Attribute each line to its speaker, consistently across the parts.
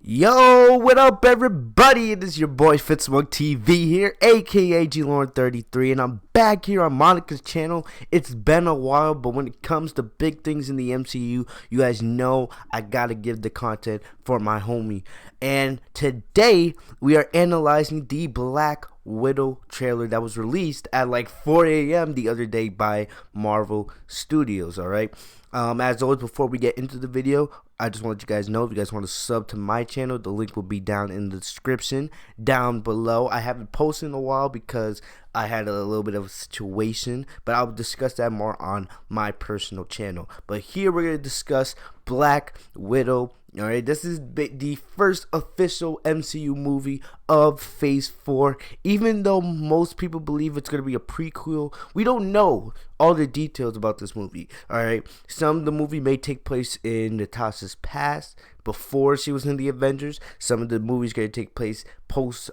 Speaker 1: Yo, what up, everybody? It is your boy Fitzmonk TV here, aka GLauren33, and I'm back here on Monica's channel. It's been a while, but when it comes to big things in the MCU, you guys know I gotta give the content for my homie. And today, we are analyzing the Black Widow trailer that was released at like 4 a.m. the other day by Marvel Studios, alright? As always, before we get into the video, I just want to let you guys know, if you guys want to sub to my channel, the link will be down in the description down below. I haven't posted in a while because I had a little bit of a situation, but I'll discuss that more on my personal channel. But here we're going to discuss Black Widow. Alright, this is the first official MCU movie of Phase 4. Even though most people believe it's going to be a prequel, we don't know all the details about this movie. Alright, some of the movie may take place in Natasha's past, before she was in the Avengers. Some of the movies going to take place post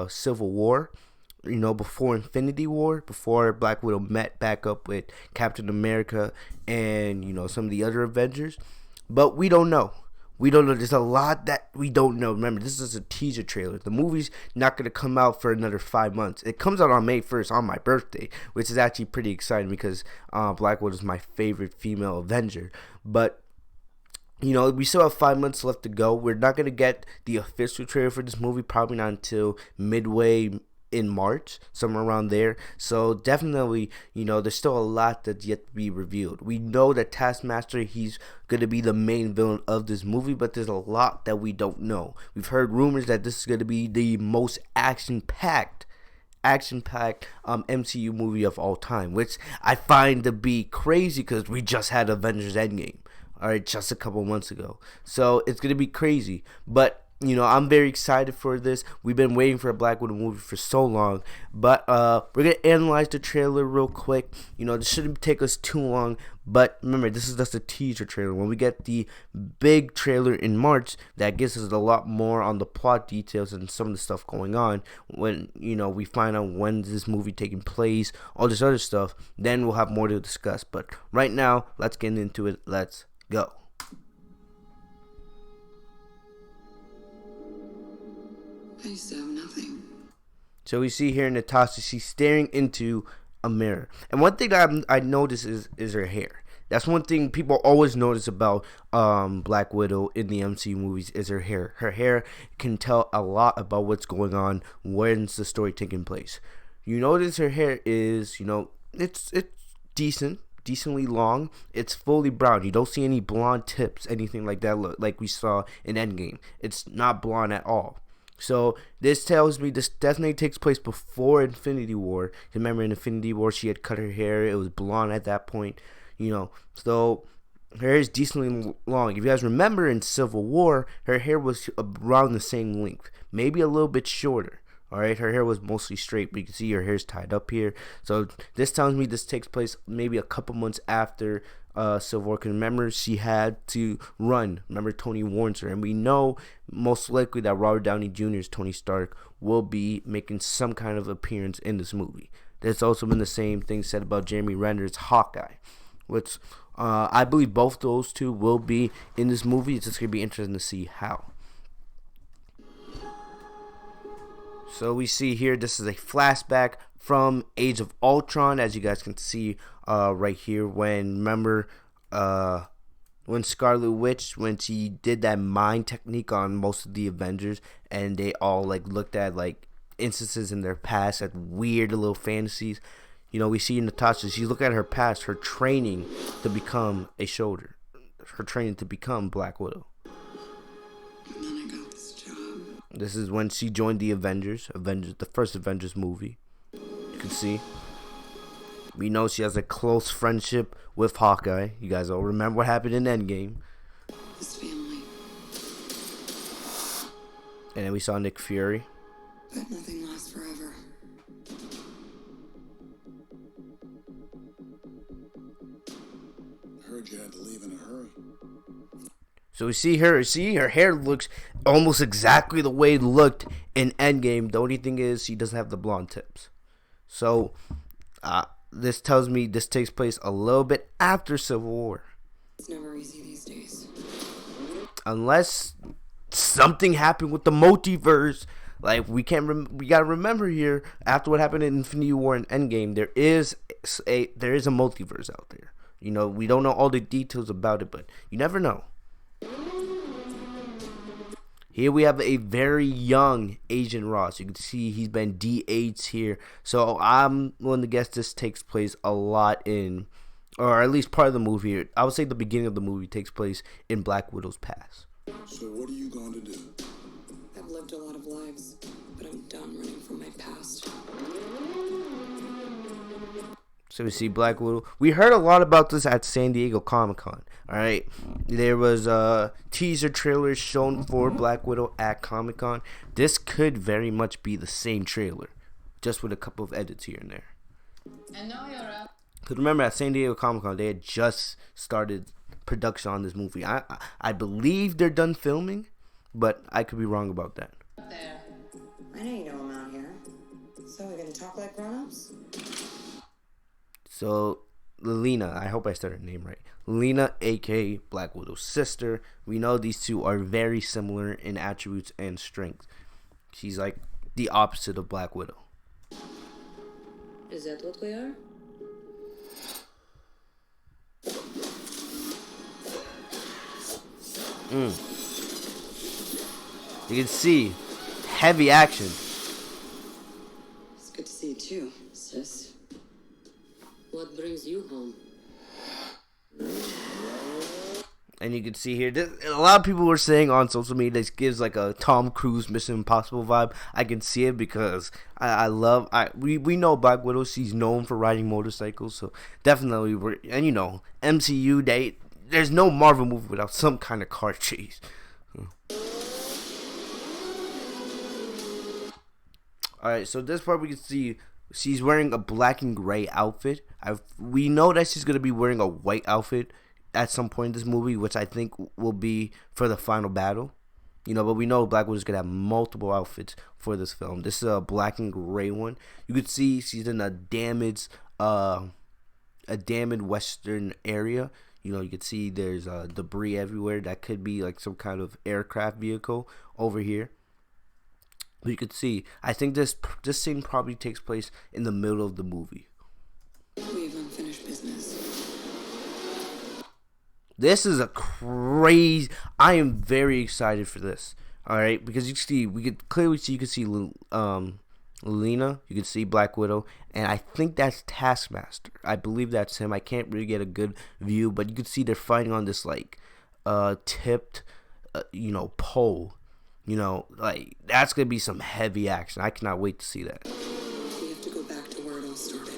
Speaker 1: Civil War. You know, before Infinity War, before Black Widow met back up with Captain America and, you know, some of the other Avengers. But we don't know. We don't know. There's a lot that we don't know. Remember, this is a teaser trailer. The movie's not going to come out for another 5 months. It comes out on May 1st on my birthday, which is actually pretty exciting because Black Widow is my favorite female Avenger. But, you know, we still have 5 months left to go. We're not going to get the official trailer for this movie probably not until midway in March, somewhere around there. So definitely, you know, there's still a lot that's yet to be revealed. We know that Taskmaster, he's going to be the main villain of this movie, but there's a lot that we don't know. We've heard rumors that this is going to be the most action-packed MCU movie of all time, which I find to be crazy because we just had Avengers Endgame, alright, just a couple months ago. So it's going to be crazy, but you know, I'm very excited for this. We've been waiting for a Black Widow movie for so long. But we're going to analyze the trailer real quick. You know, this shouldn't take us too long. But remember, this is just a teaser trailer. When we get the big trailer in March, that gives us a lot more on the plot details and some of the stuff going on. When, you know, we find out when this movie taking place, all this other stuff, then we'll have more to discuss. But right now, let's get into it. Let's go.
Speaker 2: I used to have nothing.
Speaker 1: So we see here Natasha, she's staring into a mirror. And one thing that I notice is her hair. That's one thing people always notice about Black Widow in the MCU movies is her hair. Her hair can tell a lot about what's going on, when's the story taking place. You notice her hair is, you know, it's decently long. It's fully brown. You don't see any blonde tips, anything like that, like we saw in Endgame. It's not blonde at all. So this tells me this definitely takes place before Infinity War. Remember, in Infinity War, she had cut her hair. It was blonde at that point, you know. So her hair is decently long. If you guys remember, in Civil War, her hair was around the same length, maybe a little bit shorter. All right, her hair was mostly straight, but you can see her hair's tied up here. So this tells me this takes place maybe a couple months after Civil War. Because remember, she had to run. Remember, Tony warns her, and we know most likely that Robert Downey Jr.'s Tony Stark will be making some kind of appearance in this movie. There's also been the same thing said about Jeremy Renner's Hawkeye, which I believe both those two will be in this movie. It's just gonna be interesting to see how. So we see here, this is a flashback from Age of Ultron, as you guys can see right here. Remember when Scarlet Witch, when she did that mind technique on most of the Avengers, and they all like looked at like instances in their past, at weird little fantasies. You know, we see Natasha, she look at her past, her training to become a soldier, her training to become Black Widow. This is when she joined the Avengers, the first Avengers movie. You can see. We know she has a close friendship with Hawkeye. You guys all remember what happened in Endgame.
Speaker 2: This family.
Speaker 1: And then we saw Nick Fury.
Speaker 2: But nothing lasts forever.
Speaker 3: I heard you had to leave in a hurry.
Speaker 1: So we see her hair looks almost exactly the way it looked in Endgame. The only thing is she doesn't have the blonde tips. So this tells me this takes place a little bit after Civil War.
Speaker 2: It's never easy these days.
Speaker 1: Unless something happened with the multiverse. Like we gotta remember here, after what happened in Infinity War and Endgame, there is a multiverse out there. You know, we don't know all the details about it, but you never know. Here we have a very young Agent Ross. You can see he's been de-aged here. So I'm willing to guess this takes place a lot in, or at least part of the movie. I would say the beginning of the movie takes place in Black Widow's past.
Speaker 3: So what are you going to do?
Speaker 2: I've lived a lot of lives, but I'm done running from my past.
Speaker 1: So we see Black Widow. We heard a lot about this at San Diego Comic-Con. Alright. There was teaser trailers shown for Black Widow at Comic-Con. This could very much be the same trailer, just with a couple of edits here and there.
Speaker 2: And now you're up.
Speaker 1: Because remember, at San Diego Comic-Con, they had just started production on this movie. I believe they're done filming, but I could be wrong about that.
Speaker 2: There.
Speaker 4: I know you know I'm out here. So we're gonna talk like grown-ups?
Speaker 1: So, Lena, I hope I said her name right. Lena, aka Black Widow's sister. We know these two are very similar in attributes and strength. She's like the opposite of Black Widow.
Speaker 2: Is that what we are?
Speaker 1: You can see heavy action.
Speaker 2: It's good to see you too, sis. What brings you home?
Speaker 1: And you can see here, a lot of people were saying on social media this gives like a Tom Cruise Mission Impossible vibe. I can see it because we know Black Widow, she's known for riding motorcycles, so definitely and you know, MCU, there's no Marvel movie without some kind of car chase. Alright, so this part we can see she's wearing a black and gray outfit. We know that she's going to be wearing a white outfit at some point in this movie, which I think will be for the final battle. You know, but we know Black Widow's going to have multiple outfits for this film. This is a black and gray one. You can see she's in a damaged western area. You know, you can see there's debris everywhere. That could be like some kind of aircraft vehicle over here. You could see, I think this scene probably takes place in the middle of the movie.
Speaker 2: We have unfinished business.
Speaker 1: This is a crazy. I am very excited for this. All right, because you could clearly see Lena. You can see Black Widow, and I think that's Taskmaster. I believe that's him. I can't really get a good view, but you can see they're fighting on this like tipped, pole. You know, like, that's going to be some heavy action. I cannot wait to see that.
Speaker 2: We have to go back to where it all started.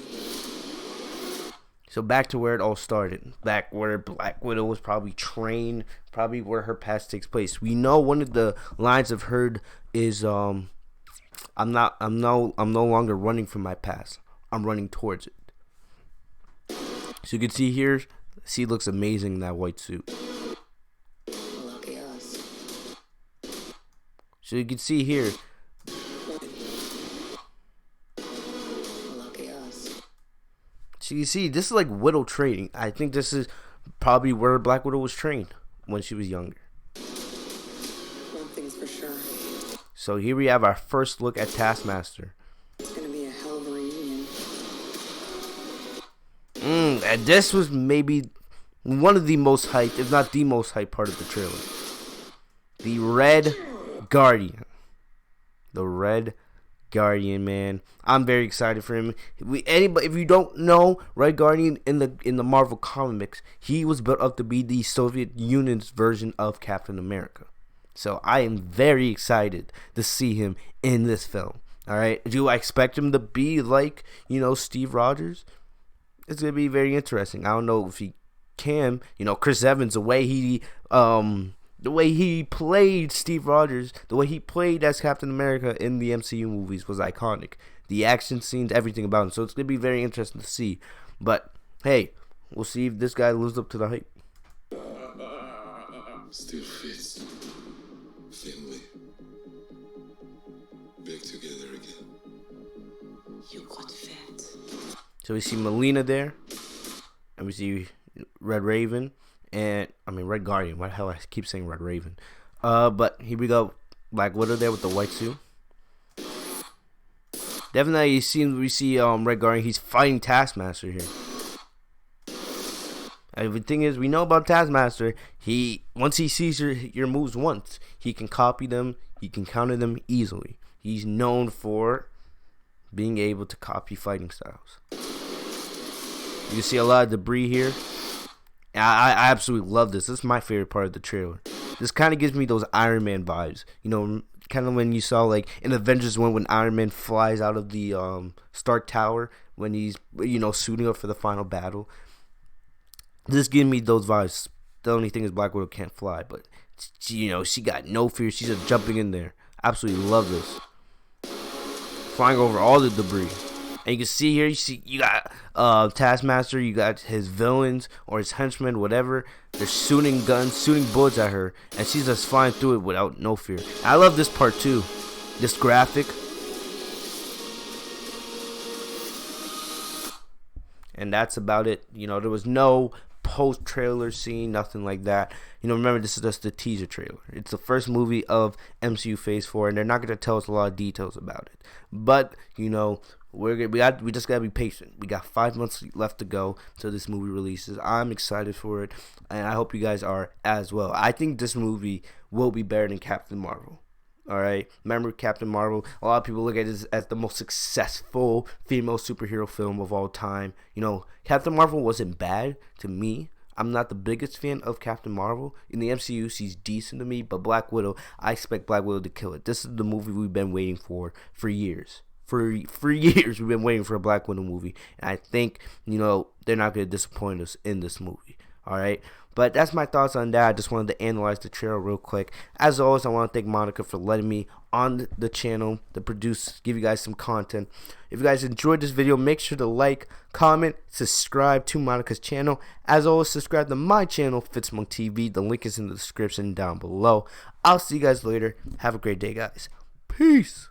Speaker 1: So back to where it all started. Back where Black Widow was probably trained. Probably where her past takes place. We know one of the lines I've heard is, I'm no longer running from my past. I'm running towards it. So you can see here, she looks amazing in that white suit.
Speaker 2: Lucky us.
Speaker 1: So you can see here.
Speaker 2: Lucky us.
Speaker 1: So you see, this is like Widow training. I think this is probably where Black Widow was trained when she was younger.
Speaker 2: One thing's for sure.
Speaker 1: So here we have our first look at Taskmaster.
Speaker 2: It's gonna be a hell of a reunion.
Speaker 1: And this was maybe one of the most hyped, if not the most hyped part of the trailer. The Red Guardian. The Red Guardian, man. I'm very excited for him. If you don't know, Red Guardian in the Marvel comics, he was built up to be the Soviet Union's version of Captain America. So I am very excited to see him in this film. All right. Do I expect him to be like, Steve Rogers? It's gonna be very interesting. I don't know if he can. Chris Evans, the way he played Steve Rogers, the way he played as Captain America in the MCU movies was iconic. The action scenes, everything about him. So it's going to be very interesting to see. But, hey, we'll see if this guy lives up to the hype.
Speaker 3: Still Fitz. Family. Back together again.
Speaker 2: You got fat.
Speaker 1: So we see Melina there. And we see Red Raven. And, Red Guardian. What the hell? I keep saying Red Raven. But here we go. Black Widow there with the white suit. Definitely, we see Red Guardian. He's fighting Taskmaster here. And the thing is, we know about Taskmaster. Once he sees your moves once, he can copy them. He can counter them easily. He's known for being able to copy fighting styles. You can see a lot of debris here. I absolutely love this. This is my favorite part of the trailer. This kind of gives me those Iron Man vibes. You know, kind of when you saw like in Avengers 1 when Iron Man flies out of the Stark Tower when he's, you know, suiting up for the final battle. This gives me those vibes. The only thing is Black Widow can't fly, but you know, she got no fear. She's just jumping in there. Absolutely love this. Flying over all the debris. And you can see here, you got Taskmaster, you got his villains or his henchmen, whatever. They're shooting guns, shooting bullets at her, and she's just flying through it without no fear. I love this part too. This graphic. And that's about it. You know, there was no post-trailer scene, nothing like that. You know, remember, this is just the teaser trailer. It's the first movie of MCU Phase 4, and they're not going to tell us a lot of details about it. But, you know, we just got to be patient. We got 5 months left to go till this movie releases. I'm excited for it, and I hope you guys are as well. I think this movie will be better than Captain Marvel. Alright, remember Captain Marvel? A lot of people look at it as the most successful female superhero film of all time. You know, Captain Marvel wasn't bad to me. I'm not the biggest fan of Captain Marvel. In the MCU, she's decent to me, but Black Widow, I expect Black Widow to kill it. This is the movie we've been waiting for years. For years, we've been waiting for a Black Widow movie. And I think, you know, they're not going to disappoint us in this movie. Alright? But that's my thoughts on that. I just wanted to analyze the trailer real quick. As always, I want to thank Monica for letting me on the channel to produce, give you guys some content. If you guys enjoyed this video, make sure to like, comment, subscribe to Monica's channel. As always, subscribe to my channel, Fitzmonk TV. The link is in the description down below. I'll see you guys later. Have a great day, guys. Peace.